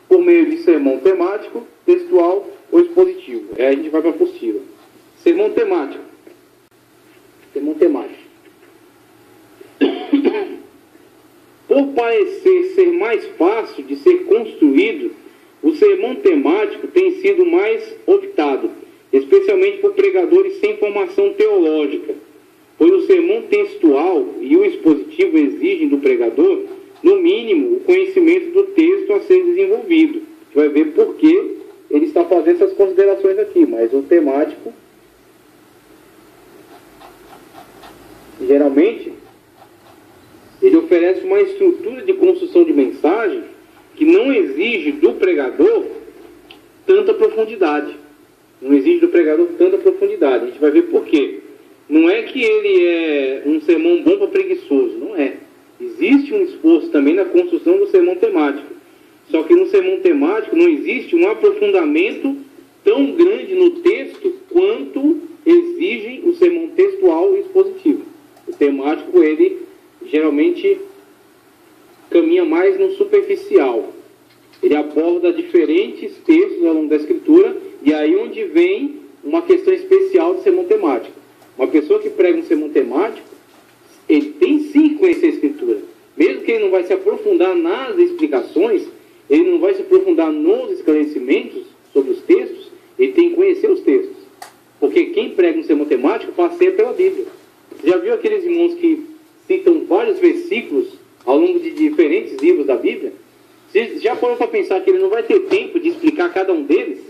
por meio de sermão temático, textual ou expositivo. Aí a gente vai para a apostila. Sermão temático. Sermão temático. Por parecer ser mais fácil de ser construído, o sermão temático tem sido mais optado, especialmente por pregadores sem formação teológica, pois o sermão textual e o expositivo exigem do pregador, no mínimo, o conhecimento do texto a ser desenvolvido. A gente vai ver por que ele está fazendo essas considerações aqui, mas o temático, geralmente, ele oferece uma estrutura de construção de mensagem que não exige do pregador tanta profundidade. Não exige do pregador tanta profundidade. A gente vai ver por quê. Não é que ele é um sermão bom para preguiçoso, não é. Existe um esforço também na construção do sermão temático. Só que no sermão temático não existe um aprofundamento tão grande no texto quanto exigem o sermão textual e expositivo. O temático, ele geralmente caminha mais no superficial. Ele aborda diferentes textos ao longo da Escritura, e aí onde vem uma questão especial de sermão temático. Uma pessoa que prega um sermão temático, ele tem sim que conhecer a Escritura. Mesmo que ele não vai se aprofundar nas explicações, ele não vai se aprofundar nos esclarecimentos sobre os textos, ele tem que conhecer os textos. Porque quem prega um sermão temático passeia pela Bíblia. Você já viu aqueles irmãos que citam vários versículos ao longo de diferentes livros da Bíblia? Você já parou para pensar que ele não vai ter tempo de explicar cada um deles?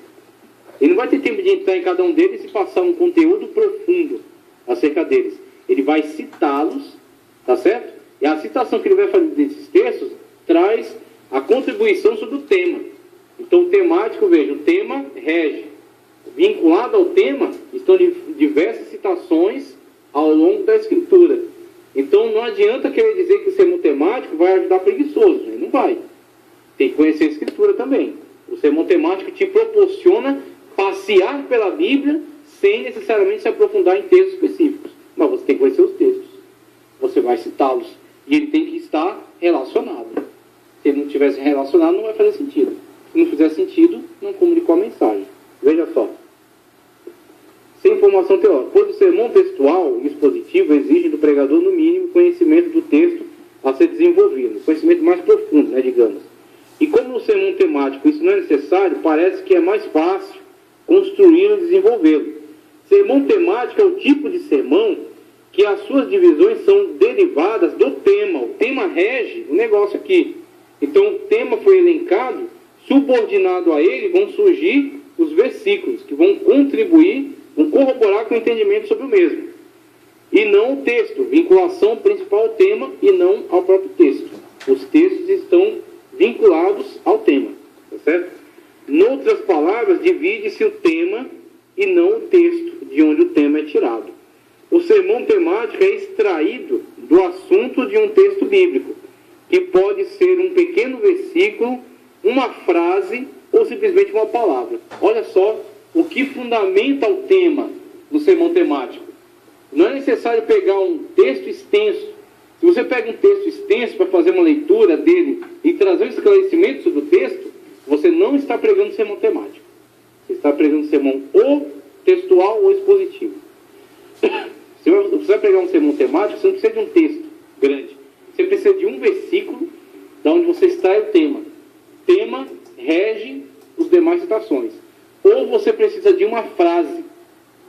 Ele não vai ter tempo de entrar em cada um deles e passar um conteúdo profundo acerca deles. Ele vai citá-los, tá certo? E a citação que ele vai fazer desses textos traz a contribuição sobre o tema. Então o temático, veja, o tema rege. Vinculado ao tema estão diversas citações ao longo da Escritura. Então não adianta querer dizer que o sermão temático vai ajudar preguiçoso. Ele não vai. Tem que conhecer a Escritura também. O sermão temático te proporciona passear pela Bíblia sem necessariamente se aprofundar em textos específicos. Mas você tem que conhecer os textos. Você vai citá-los. E ele tem que estar relacionado. Se ele não estivesse relacionado, não vai fazer sentido. Se não fizer sentido, não comunicou a mensagem. Veja só. Sem formação teológica. Pois o sermão textual e expositivo exige do pregador, no mínimo, conhecimento do texto a ser desenvolvido. Conhecimento mais profundo, né, digamos. E como no sermão temático isso não é necessário, parece que é mais fácil construí-lo e desenvolvê-lo. Sermão temático é o tipo de sermão que as suas divisões são derivadas do tema. O tema rege o negócio aqui. Então o tema foi elencado, subordinado a ele vão surgir os versículos que vão contribuir, vão corroborar com o entendimento sobre o mesmo. E não o texto, vinculação principal ao tema e não ao próprio texto. Os textos estão vinculados ao tema, tá certo? Noutras palavras, divide-se o tema e não o texto, de onde o tema é tirado. O sermão temático é extraído do assunto de um texto bíblico, que pode ser um pequeno versículo, uma frase ou simplesmente uma palavra. Olha só o que fundamenta o tema do sermão temático. Não é necessário pegar um texto extenso. Se você pega um texto extenso para fazer uma leitura dele e trazer um esclarecimento sobre o texto, você não está pregando sermão temático. Você está pregando sermão ou textual ou expositivo. Se você vai pegar um sermão temático, você não precisa de um texto grande. Você precisa de um versículo da onde você extrai o tema. Tema rege os demais citações. Ou você precisa de uma frase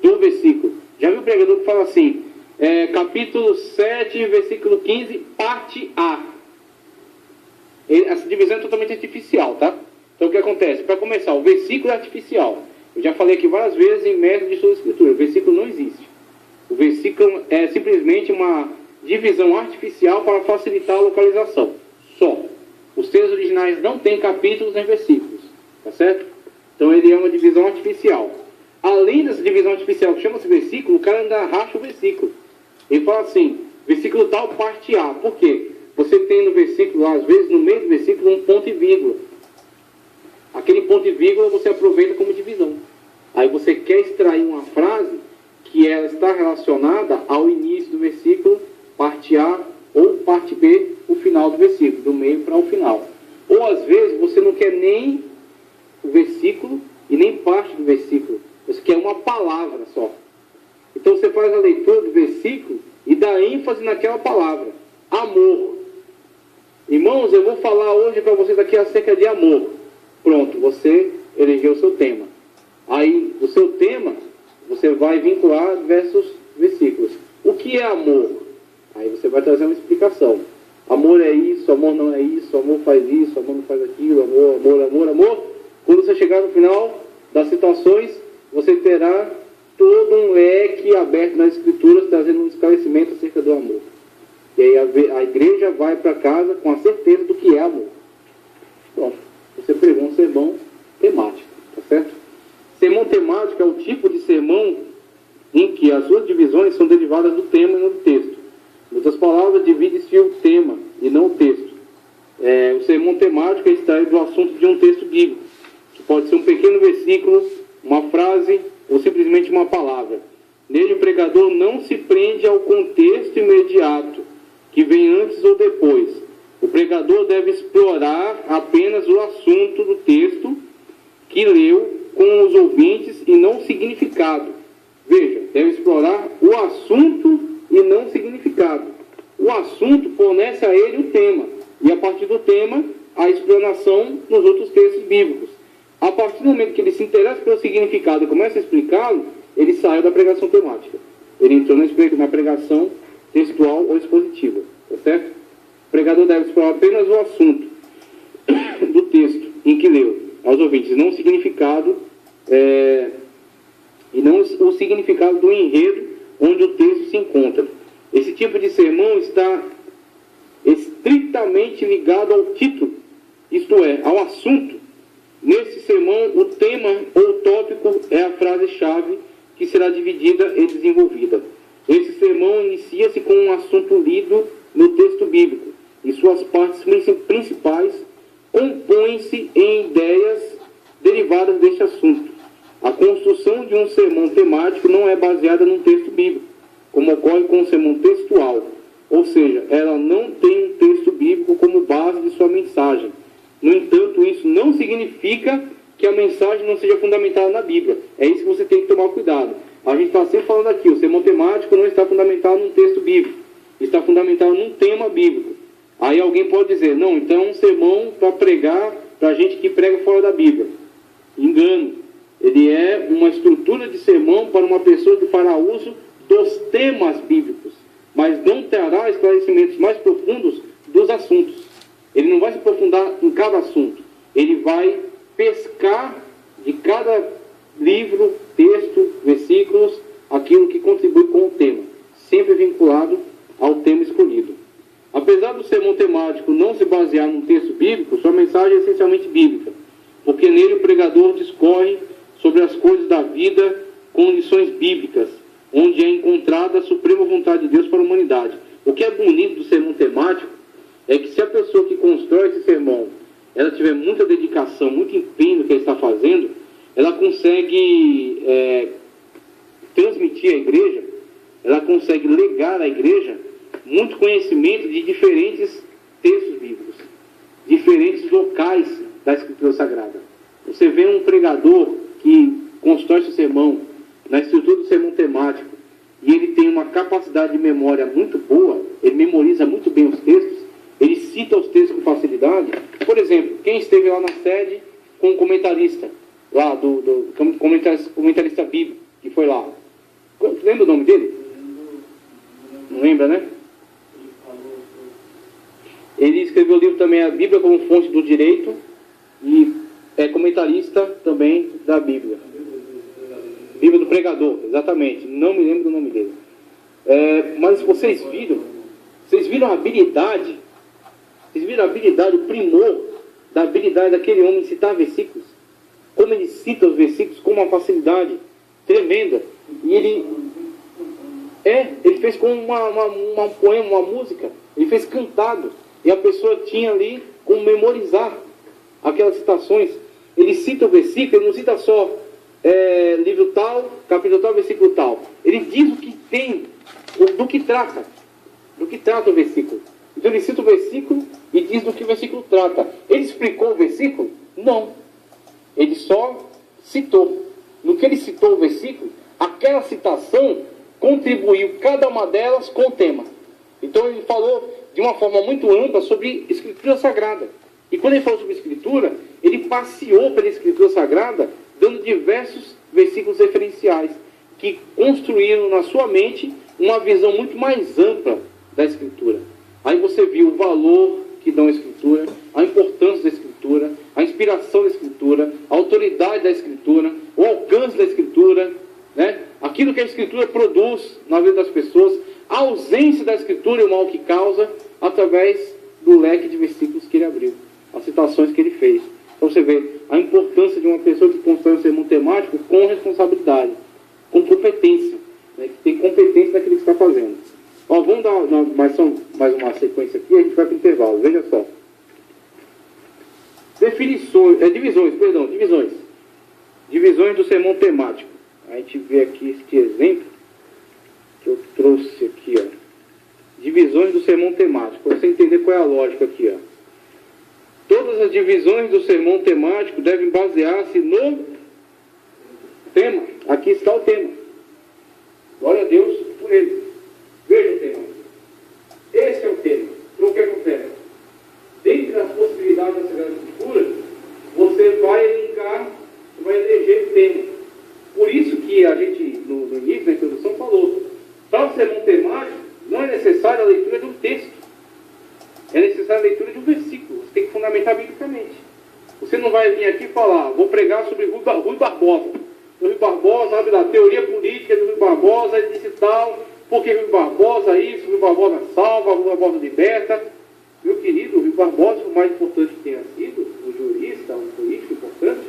do versículo. Já viu o pregador que fala assim, capítulo 7, versículo 15, parte A. Essa divisão é totalmente artificial, tá? Então o que acontece? Para começar, o versículo é artificial. Eu já falei aqui várias vezes em método de estudo da Escritura. O versículo não existe. O versículo é simplesmente uma divisão artificial para facilitar a localização. Só. Os textos originais não têm capítulos nem versículos. Tá certo? Então ele é uma divisão artificial. Além dessa divisão artificial que chama-se versículo, o cara ainda racha o versículo. Ele fala assim, versículo tal, parte A. Por quê? Você tem no versículo, às vezes no meio do versículo, um ponto e vírgula. Aquele ponto e vírgula você aproveita como divisão. Aí você quer extrair uma frase que ela está relacionada ao início do versículo, parte A, ou parte B, o final do versículo, do meio para o final. Ou às vezes você não quer nem o versículo e nem parte do versículo. Você quer uma palavra só. Então você faz a leitura do versículo e dá ênfase naquela palavra. Amor. Irmãos, eu vou falar hoje para vocês aqui acerca de amor. Pronto, você elegeu o seu tema. Aí, o seu tema, você vai vincular diversos versículos. O que é amor? Aí você vai trazer uma explicação. Amor é isso, amor não é isso, amor faz isso, amor não faz aquilo, amor, amor, amor, amor. Quando você chegar no final das citações, você terá todo um leque aberto nas Escrituras, trazendo um esclarecimento acerca do amor. E aí a igreja vai para casa com a certeza do que é amor. Pronto, você pregou um sermão temático, tá certo? Sermão temático é o tipo de sermão em que as suas divisões são derivadas do tema e não do texto. Em outras palavras, divide-se o tema e não o texto. O sermão temático é extraído do assunto de um texto bíblico, que pode ser um pequeno versículo, uma frase ou simplesmente uma palavra. Nele o pregador não se prende ao contexto imediato, que vem antes ou depois. O pregador deve explorar apenas o assunto do texto que leu com os ouvintes e não o significado. Veja, deve explorar o assunto e não o significado. O assunto fornece a ele o tema, e a partir do tema, a explanação nos outros textos bíblicos. A partir do momento que ele se interessa pelo significado e começa a explicá-lo, ele sai da pregação temática. Ele entrou na pregação textual ou expositiva, tá certo? O pregador deve explorar apenas o assunto do texto em que leu aos ouvintes, não o significado e não o significado do enredo onde o texto se encontra. Esse tipo de sermão está estritamente ligado ao título, isto é, ao assunto. Nesse sermão, o tema ou tópico é a frase-chave que será dividida e desenvolvida. Esse sermão inicia-se com um assunto lido no texto bíblico, e suas partes principais compõem-se em ideias derivadas deste assunto. A construção de um sermão temático não é baseada num texto bíblico, como ocorre com o sermão textual, ou seja, ela não tem um texto bíblico como base de sua mensagem. No entanto, isso não significa que a mensagem não seja fundamentada na Bíblia. É isso que você tem que tomar cuidado. A gente está sempre falando aqui, o sermão temático não está fundamentado num texto bíblico, está fundamentado num tema bíblico. Aí alguém pode dizer, não, então é um sermão para pregar, para gente que prega fora da Bíblia. Engano. Ele é uma estrutura de sermão para uma pessoa que fará uso dos temas bíblicos, mas não terá esclarecimentos mais profundos dos assuntos. Ele não vai se aprofundar em cada assunto. Ele vai pescar de cada livro, texto, versículos, aquilo que contribui com o tema, sempre vinculado ao tema escolhido. Apesar do sermão temático não se basear num texto bíblico, sua mensagem é essencialmente bíblica, porque nele o pregador discorre sobre as coisas da vida com lições bíblicas, onde é encontrada a suprema vontade de Deus para a humanidade. O que é bonito do sermão temático é que se a pessoa que constrói esse sermão, ela tiver muita dedicação, muito empenho no que ela está fazendo, ela consegue transmitir à igreja, ela consegue legar à igreja muito conhecimento de diferentes textos bíblicos, diferentes locais da Escritura Sagrada. Você vê um pregador que constrói seu sermão na estrutura do sermão temático e ele tem uma capacidade de memória muito boa, ele memoriza muito bem os textos, ele cita os textos com facilidade. Por exemplo, quem esteve lá na sede com o comentarista, lá do comentarista bíblico, que foi lá. Lembra o nome dele? Não lembra, né? Ele escreveu o livro também, A Bíblia como Fonte do Direito, e é comentarista também da Bíblia. Bíblia do Pregador, exatamente. Não me lembro do nome dele. Mas vocês viram a habilidade, o primor da habilidade daquele homem em citar versículos? Como ele cita os versículos com uma facilidade tremenda. E ele fez com um poema, uma música, ele fez cantado. E a pessoa tinha ali como memorizar aquelas citações. Ele cita o versículo, ele não cita só livro tal, capítulo tal, versículo tal. Ele diz o que tem, do que trata o versículo. Então ele cita o versículo e diz do que o versículo trata. Ele explicou o versículo? Não. Ele só citou. No que ele citou o versículo, aquela citação contribuiu cada uma delas com o tema. Então ele falou de uma forma muito ampla sobre Escritura Sagrada. E quando ele falou sobre Escritura, ele passeou pela Escritura Sagrada, dando diversos versículos referenciais, que construíram na sua mente uma visão muito mais ampla da Escritura. Aí você viu o valor que dão à Escritura, a importância da Escritura, a inspiração da Escritura, a autoridade da Escritura, o alcance da Escritura, né? Aquilo que a Escritura produz na vida das pessoas, a ausência da Escritura e o mal que causa, através do leque de versículos que ele abriu, as citações que ele fez. Então você vê a importância de uma pessoa que constrói um sermão temático com responsabilidade, com competência, né? Que tem competência naquilo que está fazendo. Ó, vamos dar mais uma sequência aqui, a gente vai para o intervalo, veja só. Divisões do sermão temático. A gente vê aqui este exemplo que eu trouxe aqui, ó. Divisões do sermão temático, para você entender qual é a lógica aqui, ó. Todas as divisões do sermão temático devem basear-se no tema. Aqui está o tema. Glória a Deus por ele. Veja o tema. Esse é o tema. Então o que acontece? Dentro das possibilidades da Sagrada Escritura, você vai elencar, vai eleger o tema. Por isso que a gente, no início da introdução, falou, para o sermão temático, não é necessária a leitura de um texto. É necessária a leitura de um versículo. Você tem que fundamentar biblicamente. Você não vai vir aqui e falar, vou pregar sobre Rui Barbosa. O Rui Barbosa, sabe, da teoria política do Rui Barbosa, ele disse tal, porque Rui Barbosa isso, Rui Barbosa salva, Rui Barbosa liberta. Meu querido, o Rui Barbosa, o mais importante que tenha sido, o jurista, um político importante,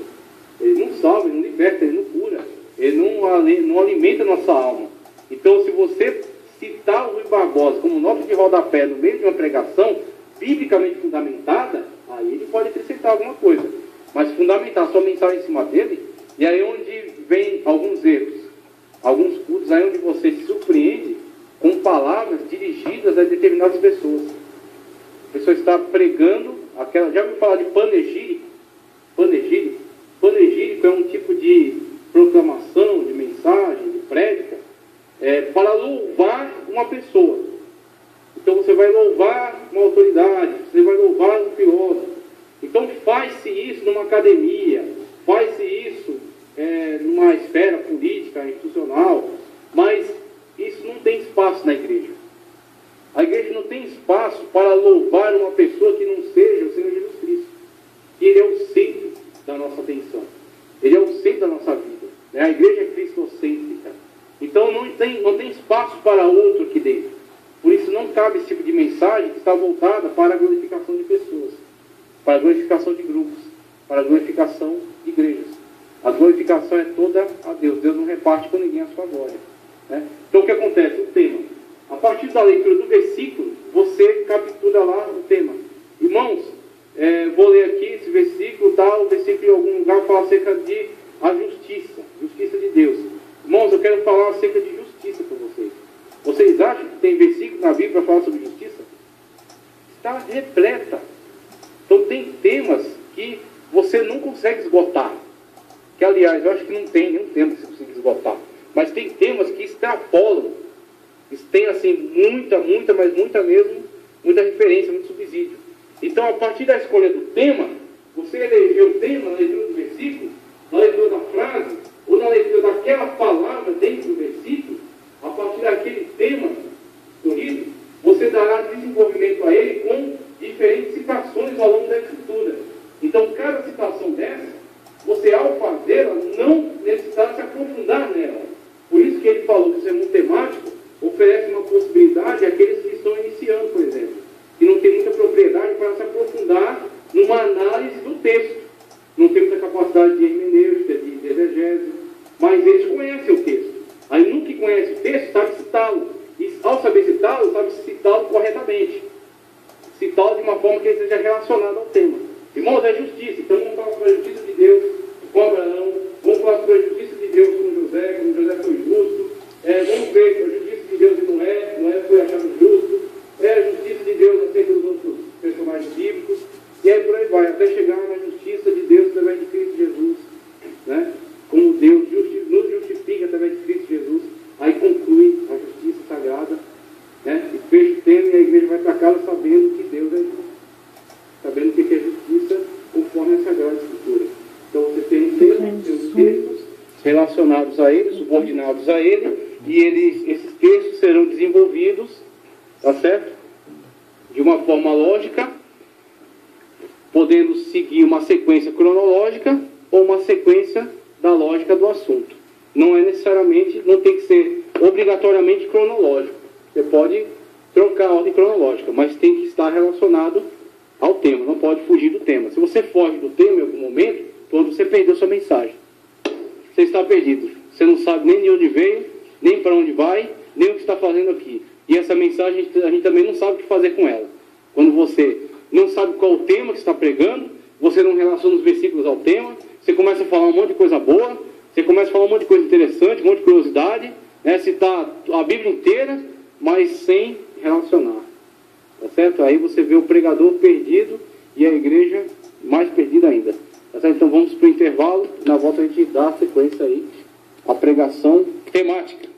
ele não salva, ele não liberta, ele não cura, ele não alimenta a nossa alma. Então, se você citar o Rui Barbosa como nota de rodapé no meio de uma pregação biblicamente fundamentada, aí ele pode acrescentar alguma coisa. Mas fundamentar sua mensagem em cima dele, e aí onde vem alguns erros, alguns cultos, aí onde você se surpreende com palavras dirigidas a determinadas pessoas. A pessoa está pregando, já ouviu falar de panegírico? Panegírico é um tipo de proclamação, de mensagem, de prédica, para louvar uma pessoa. Então você vai louvar uma autoridade, você vai louvar um filósofo. Então faz-se isso numa academia, faz-se isso numa esfera política, institucional, mas isso não tem espaço na igreja. A igreja não tem espaço para louvar uma pessoa que não seja o Senhor Jesus Cristo. Ele é o centro da nossa atenção. Ele é o centro da nossa vida. Né? A igreja é cristocêntrica. Então não tem espaço para outro aqui dentro. Por isso não cabe esse tipo de mensagem que está voltada para a glorificação de pessoas, para a glorificação de grupos, para a glorificação de igrejas. A glorificação é toda a Deus. Deus não reparte com ninguém a sua glória. Né? Então o que acontece? O tema. A partir da leitura do versículo, você captura lá o tema. Irmãos, vou ler aqui esse versículo, o versículo em algum lugar fala acerca de a justiça de Deus. Irmãos, eu quero falar acerca de justiça para vocês. Vocês acham que tem versículo na Bíblia para falar sobre justiça? Está repleta. Então tem temas que você não consegue esgotar. Que, aliás, eu acho que não tem nenhum tema que você consiga esgotar. Mas tem temas que extrapolam. Tem, assim, mas muita mesmo, muita referência, muito subsídio. Então, a partir da escolha do tema, você elegeu o tema na leitura do versículo, na leitura da frase, ou na leitura daquela palavra dentro do versículo, a partir daquele tema escolhido, você dará desenvolvimento a ele com diferentes citações ao longo da Escritura. Então, cada citação dessa, você, ao fazê-la, não necessita se aprofundar nela. Por isso que ele falou que o sermão temático oferece uma possibilidade àqueles que estão iniciando, por exemplo, que não tem muita propriedade para se aprofundar numa análise do texto. Não tem muita capacidade de hermenêutica, de exegese, mas eles conhecem o texto. Aí, no que conhece o texto, sabe citá-lo. E, ao saber citá-lo, sabe citá-lo corretamente. Citá-lo de uma forma que ele seja relacionado ao tema. Irmãos, é justiça. Então, vamos falar sobre a justiça de Deus com Abraão. Vamos falar sobre a justiça de Deus com José, como José foi justo. Vamos ver a justiça de Deus e Noé foi achado justo. A justiça de Deus acerca textos relacionados a ele, subordinados a ele, e esses textos serão desenvolvidos, tá certo? De uma forma lógica, podendo seguir uma sequência cronológica ou uma sequência da lógica do assunto. Não é necessariamente, não tem que ser obrigatoriamente cronológico. Você pode trocar a ordem cronológica, mas tem que estar relacionado ao tema, não pode fugir do tema. Se você foge do tema em algum momento, quando você perdeu sua mensagem, você está perdido. Você não sabe nem de onde veio, nem para onde vai, nem o que está fazendo aqui. E essa mensagem a gente também não sabe o que fazer com ela. Quando você não sabe qual o tema que está pregando, você não relaciona os versículos ao tema, você começa a falar um monte de coisa boa, você começa a falar um monte de coisa interessante, um monte de curiosidade, né? Citar a Bíblia inteira, mas sem relacionar. Tá certo? Aí você vê o pregador perdido e a igreja mais perdida ainda. Tá certo? Então vamos para o intervalo. Na volta a gente dá a sequência aí, a pregação temática.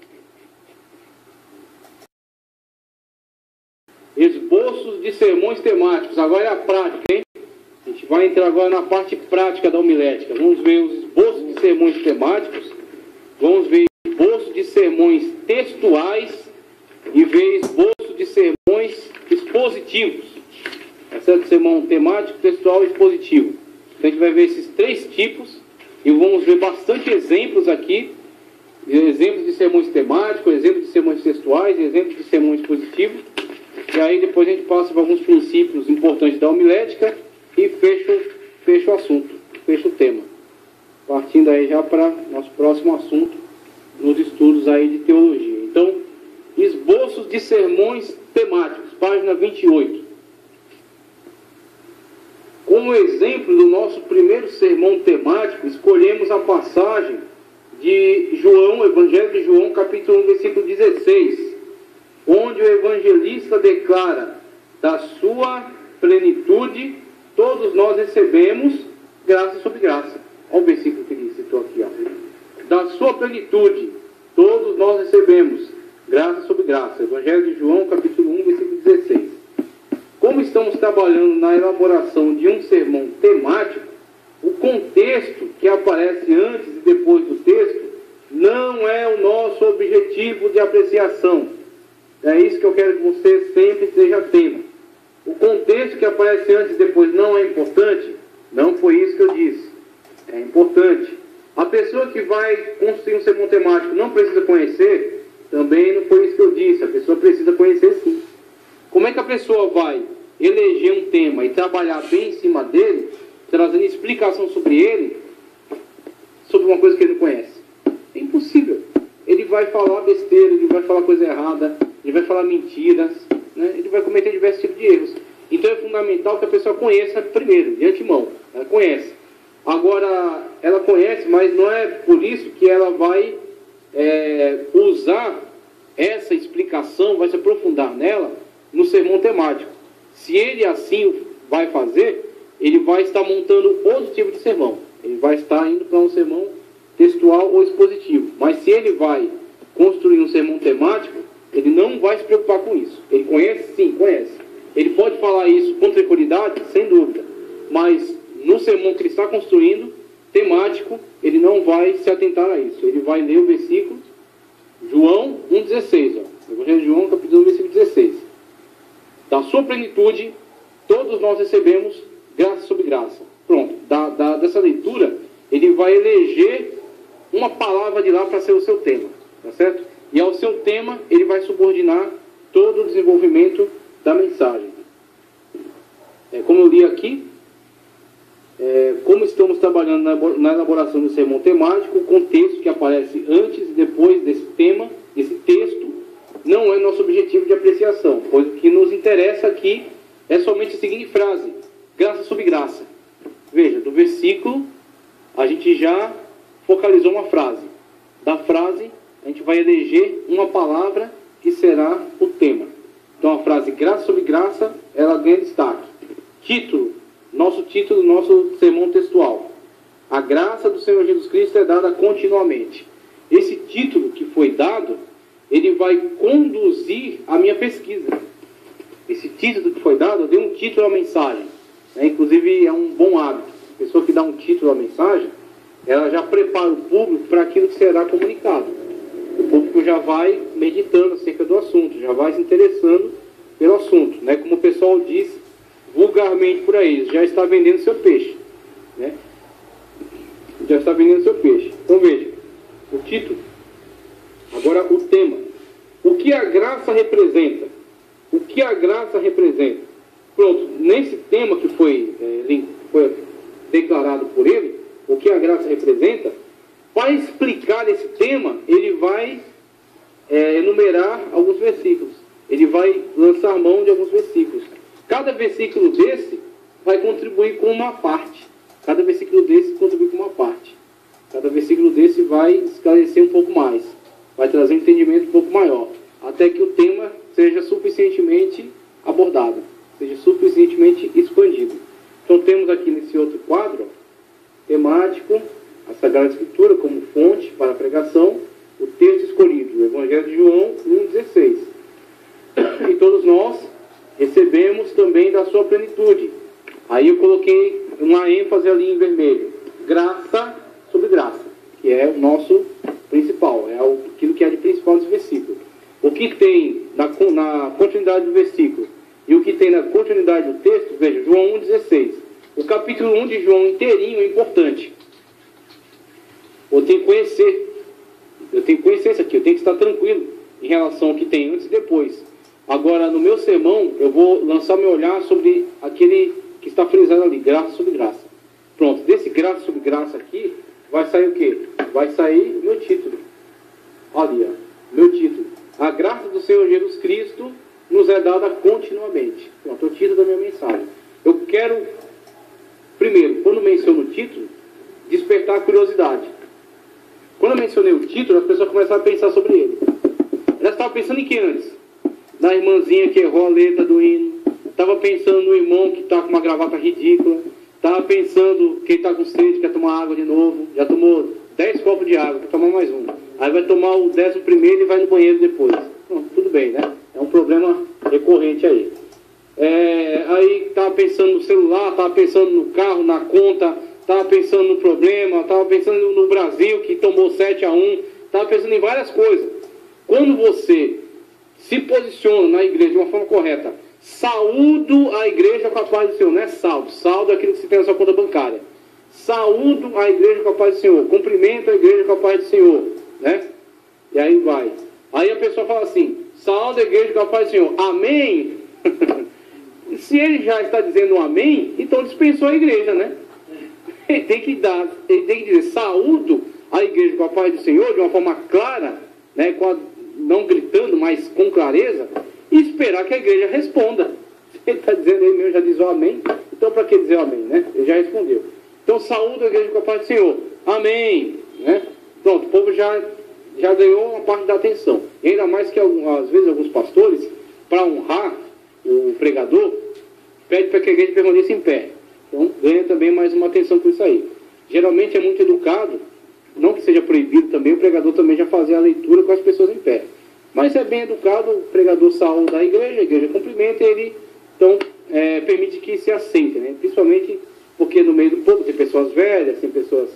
Esboços de sermões temáticos. Agora é a prática, hein? A gente vai entrar agora na parte prática da homilética. Vamos ver os esboços de sermões temáticos. Vamos ver esboços de sermões textuais e ver esboços de sermões expositivos. É certo? Sermão temático, textual e expositivo. Então a gente vai ver esses três tipos e vamos ver bastante exemplos aqui. Exemplos de sermões temáticos, exemplos de sermões textuais, exemplos de sermões expositivos. E aí depois a gente passa para alguns princípios importantes da homilética e fecha o assunto, fecha o tema. Partindo aí já para nosso próximo assunto nos estudos aí de teologia. Então, esboços de sermões temáticos, página 28. Como exemplo do nosso primeiro sermão temático, escolhemos a passagem de João, Evangelho de João, capítulo 1, versículo 16, onde o evangelista declara: da sua plenitude todos nós recebemos graça sobre graça. Olha o versículo que ele citou aqui, ó. Da sua plenitude todos nós recebemos graça sobre graça. Evangelho de João, capítulo 1, versículo 16. Como estamos trabalhando na elaboração de um sermão temático, o contexto que aparece antes e depois do texto não é o nosso objetivo de apreciação. É isso que eu quero que você sempre esteja atento. O contexto que aparece antes e depois não é importante? Não foi isso que eu disse. É importante. A pessoa que vai construir um sermão temático não precisa conhecer? Também não foi isso que eu disse. A pessoa precisa conhecer sim. Como é que a pessoa vai eleger um tema e trabalhar bem em cima dele, trazendo explicação sobre ele, sobre uma coisa que ele não conhece? É impossível. Ele vai falar besteira, ele vai falar coisa errada, ele vai falar mentiras, né? Ele vai cometer diversos tipos de erros. Então é fundamental que a pessoa conheça primeiro, de antemão. Ela conhece. Agora, ela conhece, mas não é por isso que ela vai usar essa explicação, vai se aprofundar nela no sermão temático. Se ele assim vai fazer, ele vai estar montando outro tipo de sermão. Ele vai estar indo para um sermão textual ou expositivo. Mas se ele vai construir um sermão temático, ele não vai se preocupar com isso. Ele conhece? Sim, conhece. Ele pode falar isso com tranquilidade? Sem dúvida. Mas no sermão que ele está construindo, temático, ele não vai se atentar a isso. Ele vai ler o versículo João 1,16. Evangelho de João, capítulo 1, versículo 16. Da sua plenitude, todos nós recebemos graça sobre graça. Pronto. Dessa leitura, ele vai eleger uma palavra de lá para ser o seu tema. Tá certo? E ao seu tema, ele vai subordinar todo o desenvolvimento da mensagem. Como eu li aqui, como estamos trabalhando na elaboração do sermão temático, o contexto que aparece antes e depois desse tema, desse texto, não é nosso objetivo de apreciação, pois o que nos interessa aqui é somente a seguinte frase: graça sobre graça. Veja, do versículo a gente já focalizou uma frase. Da frase a gente vai eleger uma palavra que será o tema. Então a frase graça sobre graça, ela ganha destaque. Título, nosso sermão textual: a graça do Senhor Jesus Cristo é dada continuamente. Esse título que foi dado, ele vai conduzir a minha pesquisa. Esse título que foi dado, eu dei um título à mensagem. Inclusive é um bom hábito. A pessoa que dá um título à mensagem, ela já prepara o público para aquilo que será comunicado. O público já vai meditando acerca do assunto, já vai se interessando pelo assunto, né? Como o pessoal diz vulgarmente por aí, já está vendendo seu peixe, né? Já está vendendo seu peixe. Então veja, o título, agora o tema. O que a graça representa? O que a graça representa? Pronto, nesse tema que foi declarado por ele, o que a graça representa, para explicar esse tema, ele vai enumerar alguns versículos. Ele vai lançar mão de alguns versículos. Cada versículo desse vai contribuir com uma parte. Cada versículo desse contribui com uma parte. Cada versículo desse vai esclarecer um pouco mais. Vai trazer um entendimento um pouco maior. Até que o tema seja suficientemente abordado. Seja suficientemente expandido. Então temos aqui nesse outro quadro, temático, a Sagrada Escritura como fonte para a pregação, o texto escolhido, o Evangelho de João 1,16. E todos nós recebemos também da sua plenitude. Aí eu coloquei uma ênfase ali em vermelho. Graça sobre graça, que é o nosso principal, é aquilo que é de principal nesse versículo. O que tem na continuidade do versículo e o que tem na continuidade do texto, veja, João 1,16. O capítulo 1 de João inteirinho é importante. Eu tenho que conhecer isso aqui, eu tenho que estar tranquilo em relação ao que tem antes e depois. Agora, no meu sermão, eu vou lançar meu olhar sobre aquele que está frisado ali, graça sobre graça. Pronto, desse graça sobre graça aqui, vai sair o quê? Vai sair o meu título. Ali, ó, meu título. A graça do Senhor Jesus Cristo nos é dada continuamente. Pronto, é o título da minha mensagem. Eu quero, primeiro, quando menciono o título, despertar a curiosidade. Quando eu mencionei o título, as pessoas começaram a pensar sobre ele. Elas estavam pensando em que antes? Na irmãzinha que errou a letra do hino. Estava pensando no irmão que está com uma gravata ridícula. Estava pensando que ele está com sede, quer tomar água de novo. Já tomou 10 copos de água, quer tomar mais um. Aí vai tomar o 11º e vai no banheiro depois. Bom, tudo bem, né? É um problema recorrente aí. Aí estava pensando no celular, estava pensando no carro, na conta, estava pensando no problema, estava pensando no Brasil que tomou 7-1, estava pensando em várias coisas. Quando você se posiciona na igreja de uma forma correta, saúdo a igreja com a paz do Senhor, não é saldo. Saldo é aquilo que se tem na sua conta bancária. Saúdo a igreja com a paz do Senhor. Cumprimento a igreja com a paz do Senhor, né? E aí vai. Aí a pessoa fala assim, saúdo a igreja com a paz do Senhor. Amém? Se ele já está dizendo um amém, então dispensou a igreja, né? Ele tem que dizer saúdo a igreja com a paz do Senhor de uma forma clara, né? Não gritando, mas com clareza, e esperar que a igreja responda. Ele está dizendo, ele mesmo já diz o amém, então para que dizer o amém, né? Ele já respondeu. Então, saúde a igreja com a paz do Senhor. Amém. Né? Pronto, o povo já ganhou uma parte da atenção. E ainda mais que, às vezes, alguns pastores, para honrar o pregador, pedem para que a igreja permaneça em pé. Então, ganha também mais uma atenção por isso aí. Geralmente é muito educado, não que seja proibido também, o pregador também já fazer a leitura com as pessoas em pé. Mas é bem educado, o pregador saúda a igreja cumprimenta ele, então permite que se assente, né? Principalmente porque no meio do povo tem pessoas velhas, tem pessoas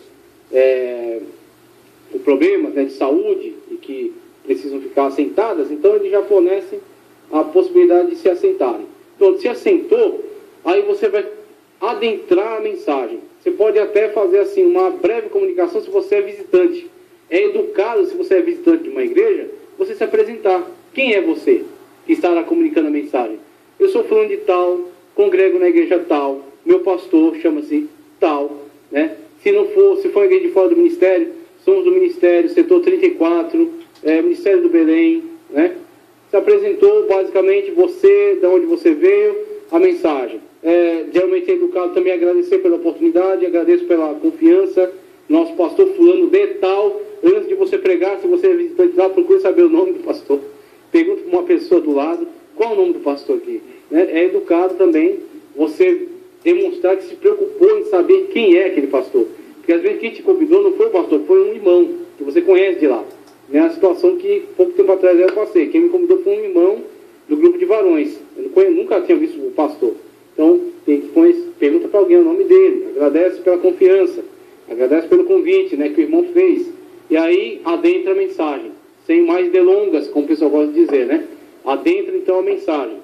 com problemas, né, de saúde e que precisam ficar assentadas, então ele já fornece a possibilidade de se assentarem. Então, se assentou, aí você vai adentrar a mensagem. Você pode até fazer assim uma breve comunicação se você é visitante. É educado, se você é visitante de uma igreja, você se apresentar. Quem é você que está lá comunicando a mensagem? Eu sou fulano de tal, congrego na igreja tal, meu pastor chama-se tal, né? Se for uma igreja de fora do ministério, somos do ministério, setor 34, Ministério do Belém, né? Se apresentou basicamente você, de onde você veio, a mensagem. Geralmente é educado também agradecer pela oportunidade, agradeço pela confiança, nosso pastor fulano de tal. Antes de você pregar, se você é visitante lá, procure saber o nome do pastor. Pergunta para uma pessoa do lado, qual é o nome do pastor aqui? Né? É educado também você demonstrar que se preocupou em saber quem é aquele pastor. Porque às vezes quem te convidou não foi o pastor, foi um irmão que você conhece de lá. É uma situação que pouco tempo atrás eu passei. Quem me convidou foi um irmão do grupo de varões. Eu nunca tinha visto o pastor. Então, tem que pergunta para alguém o nome dele, agradece pela confiança. Agradece pelo convite, né, que o irmão fez. E aí adentra a mensagem, sem mais delongas, como o pessoal gosta de dizer, né? Adentra então a mensagem.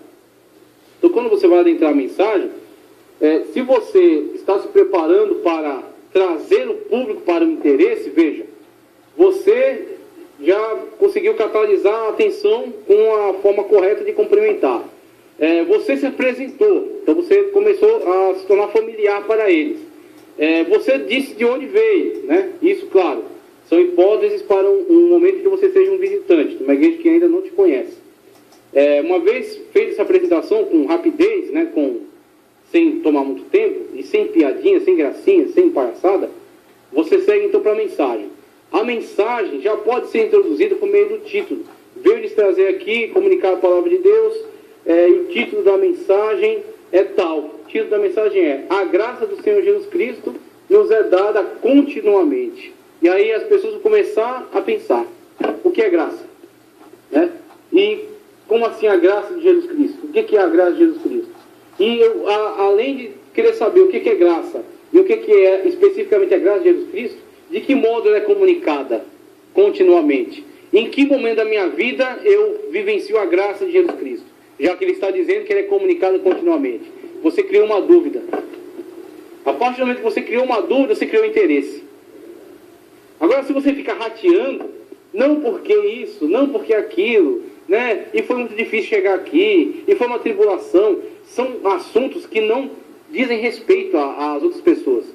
Então, quando você vai adentrar a mensagem, se você está se preparando para trazer o público para o interesse, veja, você já conseguiu catalisar a atenção com a forma correta de cumprimentar. Você se apresentou, então você começou a se tornar familiar para eles. Você disse de onde veio, né? Isso, claro, são hipóteses para um momento que você seja um visitante, de uma igreja que ainda não te conhece. Uma vez feita essa apresentação com rapidez, né, sem tomar muito tempo, e sem piadinha, sem gracinha, sem palhaçada, você segue então para a mensagem. A mensagem já pode ser introduzida por meio do título. Veio lhes trazer aqui, comunicar a palavra de Deus, e o título da mensagem é tal. O título da mensagem é: a graça do Senhor Jesus Cristo nos é dada continuamente. E aí as pessoas vão começar a pensar: o que é graça? Né? E como assim a graça de Jesus Cristo? O que é a graça de Jesus Cristo? E eu, além de querer saber o que é graça e o que é especificamente a graça de Jesus Cristo, de que modo ela é comunicada continuamente? Em que momento da minha vida eu vivencio a graça de Jesus Cristo? Já que ele está dizendo que ela é comunicada continuamente. Você criou uma dúvida. A partir do momento que você criou uma dúvida, você criou interesse. Agora, se você fica rateando, não porque isso, não porque aquilo, né? E foi muito difícil chegar aqui, e foi uma tribulação, são assuntos que não dizem respeito às outras pessoas.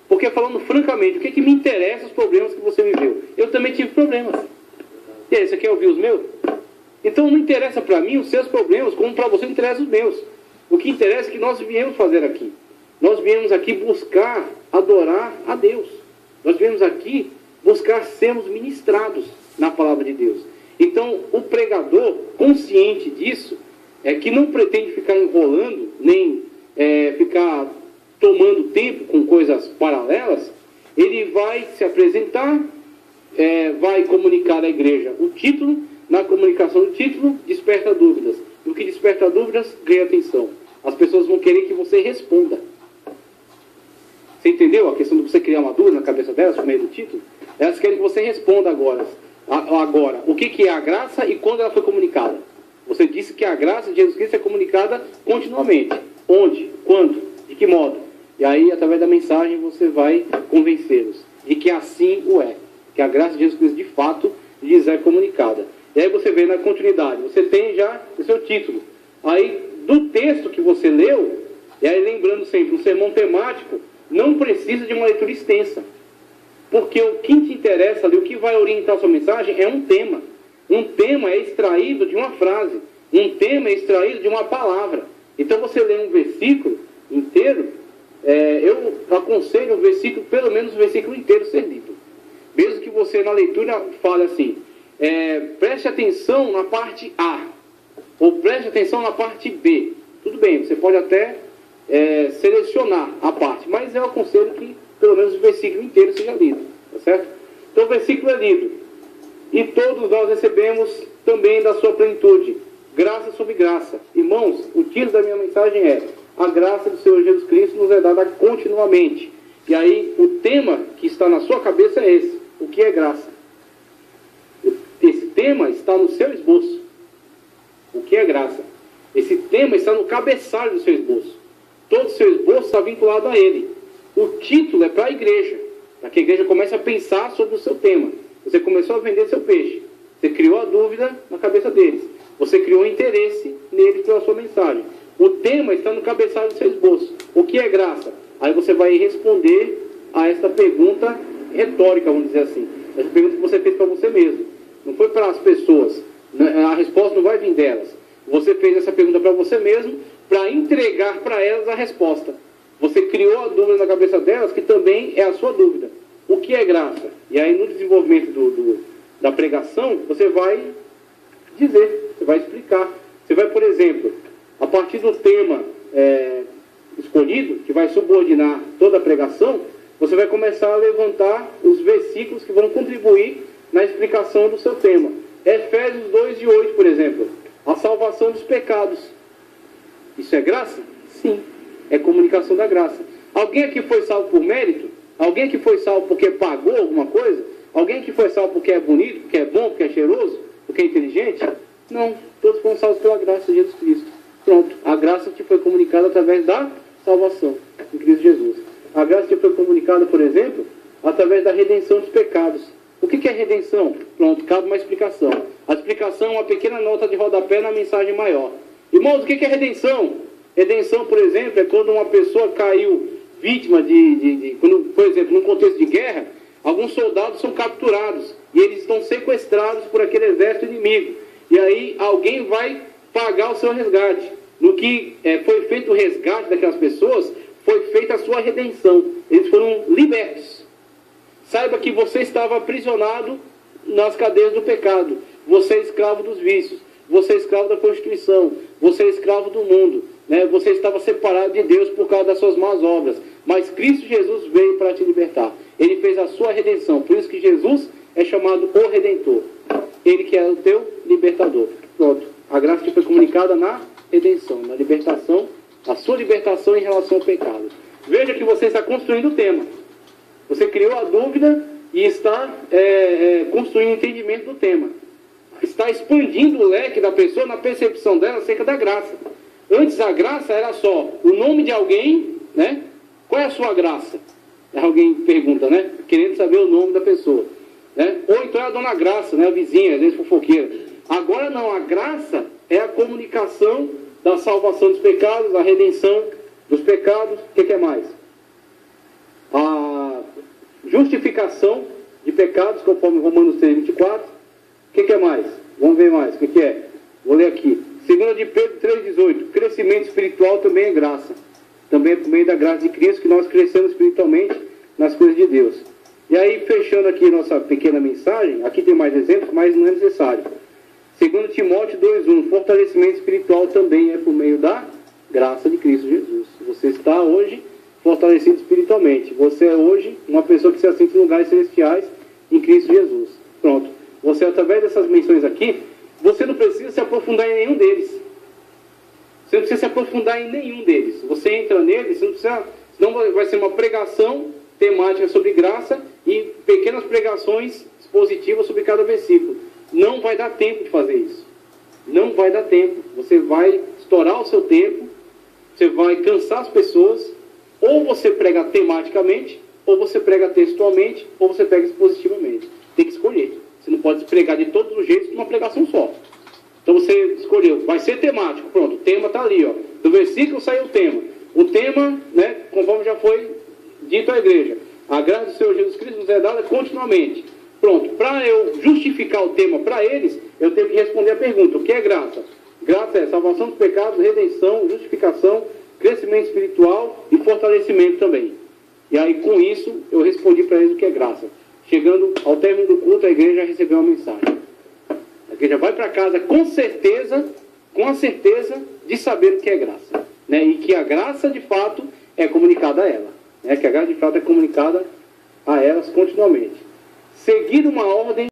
Porque, falando francamente, o que me interessa os problemas que você viveu? Eu também tive problemas. E aí, você quer ouvir os meus? Então não interessa para mim os seus problemas, como para você não interessa os meus. O que interessa é que nós viemos fazer aqui. Nós viemos aqui buscar adorar a Deus. Nós viemos aqui buscar sermos ministrados na palavra de Deus. Então o pregador, consciente disso, que não pretende ficar enrolando, nem ficar tomando tempo com coisas paralelas, ele vai se apresentar, vai comunicar à igreja o título. Na comunicação do título, desperta dúvidas. E o que desperta dúvidas, ganha atenção. As pessoas vão querer que você responda. Você entendeu a questão de você criar uma dúvida na cabeça delas, por meio do título? Elas querem que você responda agora. O que é a graça e quando ela foi comunicada? Você disse que a graça de Jesus Cristo é comunicada continuamente. Onde? Quando? De que modo? E aí, através da mensagem, você vai convencê-los de que assim o é. Que a graça de Jesus Cristo, de fato, lhes é comunicada. E aí você vê na continuidade, você tem já o seu título. Aí, do texto que você leu, e aí lembrando sempre, um sermão temático não precisa de uma leitura extensa. Porque o que te interessa ali, o que vai orientar a sua mensagem é um tema. Um tema é extraído de uma frase. Um tema é extraído de uma palavra. Então você lê um versículo inteiro, eu aconselho o versículo, pelo menos o versículo inteiro ser lido. Mesmo que você na leitura fale assim, preste atenção na parte A, ou preste atenção na parte B. Tudo bem, você pode até selecionar a parte, mas eu aconselho que pelo menos o versículo inteiro seja lido, tá certo? Então o versículo é lido. E todos nós recebemos também da sua plenitude, graça sobre graça. Irmãos, o título da minha mensagem é: a graça do Senhor Jesus Cristo nos é dada continuamente. E aí o tema que está na sua cabeça é esse: o que é graça? Esse tema está no seu esboço. O que é graça? Esse tema está no cabeçalho do seu esboço. Todo o seu esboço está vinculado a ele. O título é para a igreja, para que a igreja comece a pensar sobre o seu tema. Você começou a vender seu peixe. Você criou a dúvida na cabeça deles. Você criou interesse neles pela sua mensagem. O tema está no cabeçalho do seu esboço. O que é graça? Aí você vai responder a esta pergunta retórica, vamos dizer assim. Essa pergunta que você fez para você mesmo. Não foi para as pessoas. A resposta não vai vir delas. Você fez essa pergunta para você mesmo, para entregar para elas a resposta. Você criou a dúvida na cabeça delas, que também é a sua dúvida. O que é graça? E aí no desenvolvimento da pregação, você vai dizer, você vai explicar. Você vai, por exemplo, a partir do tema escolhido, que vai subordinar toda a pregação, você vai começar a levantar os versículos que vão contribuir na explicação do seu tema. Efésios 2:8, por exemplo. A salvação dos pecados. Isso é graça? Sim. É comunicação da graça. Alguém aqui foi salvo por mérito? Alguém que foi salvo porque pagou alguma coisa? Alguém que foi salvo porque é bonito, porque é bom, porque é cheiroso, porque é inteligente? Não, todos foram salvos pela graça de Jesus Cristo. Pronto, a graça te foi comunicada através da salvação em Cristo Jesus. A graça te foi comunicada, por exemplo, através da redenção dos pecados. O que é redenção? Pronto, cabe uma explicação. A explicação é uma pequena nota de rodapé na mensagem maior. Irmãos, o que é redenção? Redenção, por exemplo, é quando uma pessoa caiu vítima quando, por exemplo, num contexto de guerra, alguns soldados são capturados e eles estão sequestrados por aquele exército inimigo. E aí alguém vai pagar o seu resgate. No que foi feito o resgate daquelas pessoas, foi feita a sua redenção. Eles foram libertos. Saiba que você estava aprisionado nas cadeias do pecado. Você é escravo dos vícios. Você é escravo da prostituição. Você é escravo do mundo. Né? Você estava separado de Deus por causa das suas más obras. Mas Cristo Jesus veio para te libertar. Ele fez a sua redenção. Por isso que Jesus é chamado o Redentor. Ele que é o teu libertador. Pronto. A graça te foi comunicada na redenção, na libertação, a sua libertação em relação ao pecado. Veja que você está construindo o tema. Você criou a dúvida e está construindo o entendimento do tema. Está expandindo o leque da pessoa na percepção dela acerca da graça. Antes a graça era só o nome de alguém, né? Qual é a sua graça? Alguém pergunta, né? Querendo saber o nome da pessoa. Né? Ou então é a dona Graça, né? A vizinha, às vezes fofoqueira. Agora não, a graça é a comunicação da salvação dos pecados, a redenção dos pecados. O que é mais? A justificação de pecados, conforme Romanos 3:24. O que é mais? Vamos ver mais. O que é? Vou ler aqui. 2 de Pedro 3:18. Crescimento espiritual também é graça. Também é por meio da graça de Cristo que nós crescemos espiritualmente nas coisas de Deus. E aí, fechando aqui nossa pequena mensagem, aqui tem mais exemplos, mas não é necessário. 2 Timóteo 2:1. Fortalecimento espiritual também é por meio da graça de Cristo Jesus. Você está hoje fortalecido espiritualmente. Você é hoje uma pessoa que se assenta em lugares celestiais em Cristo Jesus. Pronto. Você, através dessas menções aqui, você não precisa se aprofundar em nenhum deles. Você não precisa se aprofundar em nenhum deles. Você entra neles, você não precisa, senão vai ser uma pregação temática sobre graça e pequenas pregações expositivas sobre cada versículo. Não vai dar tempo de fazer isso. Não vai dar tempo. Você vai estourar o seu tempo, você vai cansar as pessoas. Ou você prega tematicamente, ou você prega textualmente, ou você prega expositivamente. Tem que escolher. Você não pode pregar de todos os jeitos numa pregação só. Então você escolheu, vai ser temático, pronto, o tema está ali, ó. Do versículo saiu o tema. O tema, né, conforme já foi dito à igreja, a graça do Senhor Jesus Cristo nos é dada continuamente. Pronto, para eu justificar o tema para eles, eu tenho que responder a pergunta, o que é graça? Graça é salvação dos pecados, redenção, justificação, crescimento espiritual e fortalecimento também. E aí com isso eu respondi para eles o que é graça. Chegando ao término do culto, a igreja já recebeu uma mensagem. A igreja vai para casa com a certeza de saber o que é graça. Né? E que a graça de fato é comunicada a ela. Né? Que a graça de fato é comunicada a elas continuamente. Seguir uma ordem